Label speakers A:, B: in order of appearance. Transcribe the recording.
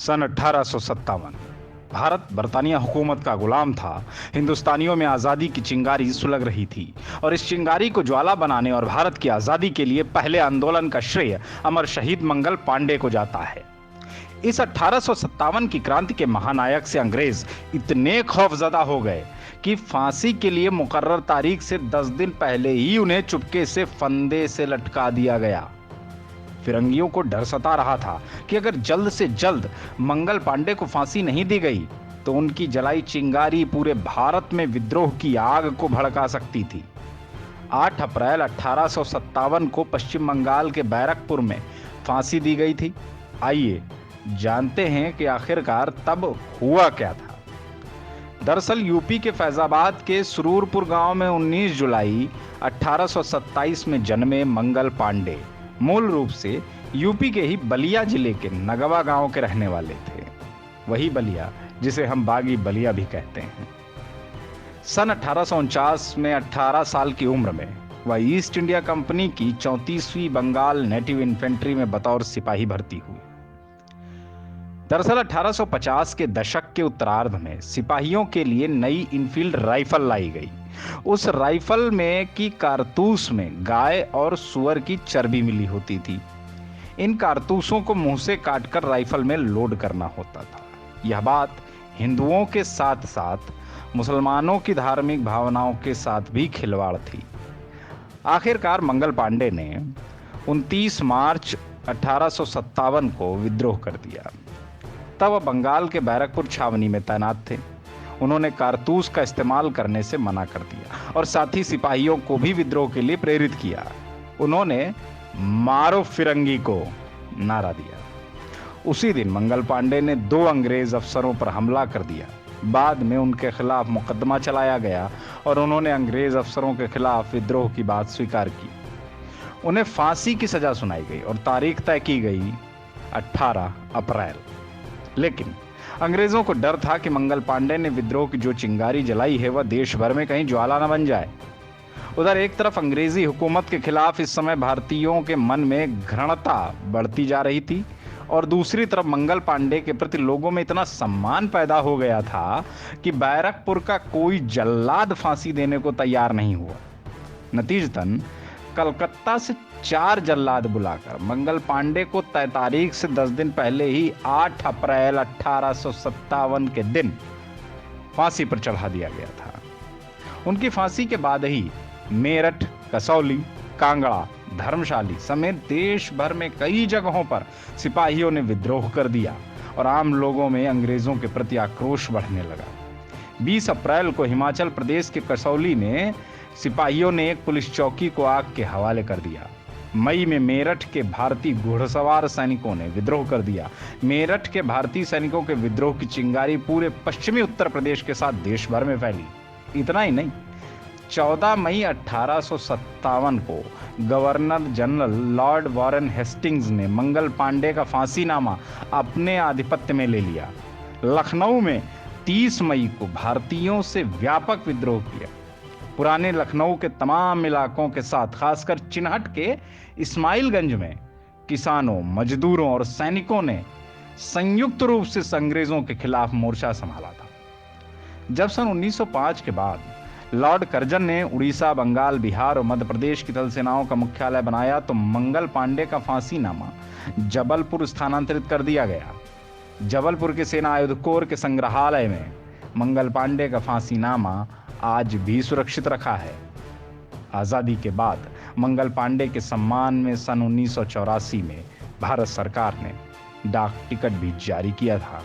A: सन 1857 भारत बरतानिया हुकूमत का गुलाम था। हिंदुस्तानियों में आज़ादी की चिंगारी सुलग रही थी और इस चिंगारी को ज्वाला बनाने और भारत की आज़ादी के लिए पहले आंदोलन का श्रेय अमर शहीद मंगल पांडे को जाता है। इस 1857 की क्रांति के महानायक से अंग्रेज इतने खौफजदा हो गए कि फांसी के लिए मुकर्रर तारीख से 10 दिन पहले ही उन्हें चुपके से फंदे से लटका दिया गया। फिरंगियों को डर सता रहा था कि अगर जल्द से जल्द मंगल पांडे को फांसी नहीं दी गई तो उनकी जलाई चिंगारी पूरे भारत में विद्रोह की आग को भड़का सकती थी। 8 अप्रैल 1857 को पश्चिम बंगाल के बैरकपुर में फांसी दी गई थी। आइए जानते हैं कि आखिरकार तब हुआ क्या था। दरअसल यूपी के फैजाबाद के सुरूरपुर गांव में 19 जुलाई 1827 में जन्मे मंगल पांडे मूल रूप से यूपी के ही बलिया जिले के नगवा गांव के रहने वाले थे। वही बलिया जिसे हम बागी बलिया भी कहते हैं। सन 1849 में 18 साल की उम्र में वह ईस्ट इंडिया कंपनी की 34वीं बंगाल नेटिव इन्फेंट्री में बतौर सिपाही भर्ती हुई। दरअसल 1850 के दशक के उत्तरार्ध में सिपाहियों के लिए नई इनफील्ड राइफल लाई गई। उस राइफल में की कारतूस में गाय और सुअर की चर्बी मिली होती थी। इन कारतूसों को मुंह से काटकर राइफल में लोड करना होता था। यह बात हिंदुओं के साथ साथ मुसलमानों की धार्मिक भावनाओं के साथ भी खिलवाड़ थी। आखिरकार मंगल पांडे ने 29 मार्च 1857 को विद्रोह कर दिया। तब वह बंगाल के बैरकपुर छावनी में तैनात थे। उन्होंने कारतूस का इस्तेमाल करने से मना कर दिया और साथ ही सिपाहियों को भी विद्रोह के लिए प्रेरित किया। उन्होंने मारो फिरंगी को नारा दिया। उसी दिन मंगल पांडे ने 2 अंग्रेज अफसरों पर हमला कर दिया। बाद में उनके खिलाफ मुकदमा चलाया गया और उन्होंने अंग्रेज अफसरों के खिलाफ विद्रोह की बात स्वीकार की। उन्हें फांसी की सजा सुनाई गई और तारीख तय की गई 18 अप्रैल। लेकिन अंग्रेजों को डर था कि मंगल पांडे ने विद्रोह की जो चिंगारी जलाई है वह देश भर में कहीं ज्वाला न बन जाए। उधर एक तरफ अंग्रेजी हुकूमत के खिलाफ इस समय भारतीयों के मन में घृणता बढ़ती जा रही थी और दूसरी तरफ मंगल पांडे के प्रति लोगों में इतना सम्मान पैदा हो गया था कि बैरकपुर का कोई जल्लाद फांसी देने को तैयार नहीं हुआ। नतीजतन कलकत्ता से 4 जल्लाद बुलाकर मंगल पांडे को तय तारीख से 10 दिन पहले ही 8 अप्रैल 1857 के दिन फांसी पर चढ़ा दिया गया था। उनकी फांसी के बाद ही मेरठ, कसौली, कांगड़ा, धर्मशाली समेत देश भर में कई जगहों पर सिपाहियों ने विद्रोह कर दिया और आम लोगों में अंग्रेजों के प्रति आक्रोश बढ़ने लगा। 20 अप्रैल को हिमाचल प्रदेश के कसौली में सिपाहियों ने एक पुलिस चौकी को आग के हवाले कर दिया। मई में मेरठ के भारतीय घुड़सवार सैनिकों ने विद्रोह कर दिया। मेरठ के भारतीय सैनिकों के विद्रोह की चिंगारी पूरे पश्चिमी उत्तर प्रदेश के साथ देश भर में फैली। इतना ही नहीं, 14 मई 1857 को governor general Lord Warren Hastings ने मंगल पांडे का फांसीनामा अपने आधिपत्य में ले लिया। लखनऊ में 30 मई को भारतीयों से व्यापक विद्रोह किया। पुराने लखनऊ के तमाम इलाकों के साथ खासकर चिन्हट के इस्माइलगंज में किसानों, मजदूरों और सैनिकों ने संयुक्त रूप से अंग्रेजों के खिलाफ मोर्चा संभाला था। जब सन 1905 के बाद लॉर्ड कर्जन ने उड़ीसा, बंगाल, बिहार और मध्य प्रदेश की थल सेनाओं का मुख्यालय बनाया तो मंगल पांडे का फांसीनामा जबलपुर स्थानांतरित कर दिया गया। जबलपुर के सेना आयुध कोर के संग्रहालय में मंगल पांडे का फांसीनामा आज भी सुरक्षित रखा है। आजादी के बाद मंगल पांडे के सम्मान में सन 1984 में भारत सरकार ने डाक टिकट भी जारी किया था।